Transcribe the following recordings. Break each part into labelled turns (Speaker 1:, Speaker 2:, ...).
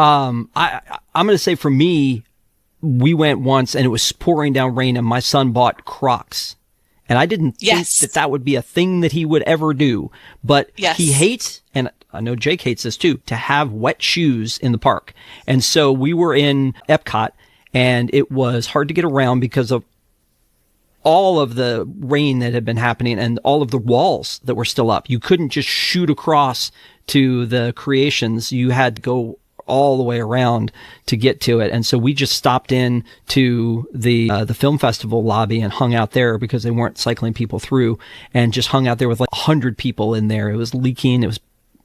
Speaker 1: I'm going to say for me, we went once and it was pouring down rain and my son bought Crocs. And I didn't think that would be a thing that he would ever do. But he hates, and I know Jake hates this too, to have wet shoes in the park. And so we were in EPCOT and it was hard to get around because of all of the rain that had been happening and all of the walls that were still up. You couldn't just shoot across to the creations. You had to go all the way around to get to it. And so we just stopped in to the film festival lobby and hung out there because they weren't cycling people through, and just hung out there with like 100 people in there. It was leaking. It was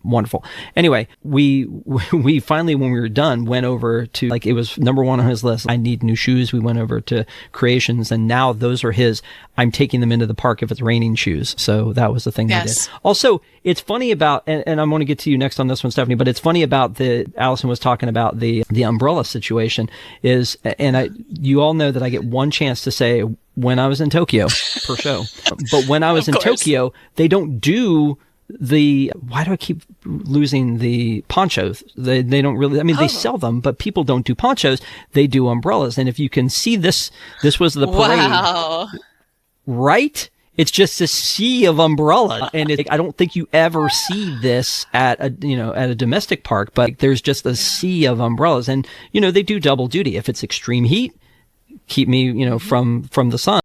Speaker 1: wonderful. Anyway, we finally, when we were done, went over to, like, it was number one on his list. I need new shoes. We went over to Creations, and now those are his. I'm taking them into the park if it's raining shoes. So that was the thing they did. Also, it's funny about, and I'm going to get to you next on this one, Stephanie, but it's funny about Allison was talking about the umbrella situation is, and you all know that I get one chance to say when I was in Tokyo per show, but when I was in Tokyo, they don't do why do I keep losing the ponchos? They don't really, I mean, they sell them, but people don't do ponchos. They do umbrellas. And if you can see this was the parade, right? It's just a sea of umbrellas. And I don't think you ever see this at a domestic park, but there's just a sea of umbrellas. And, they do double duty. If it's extreme heat, keep me, from the sun.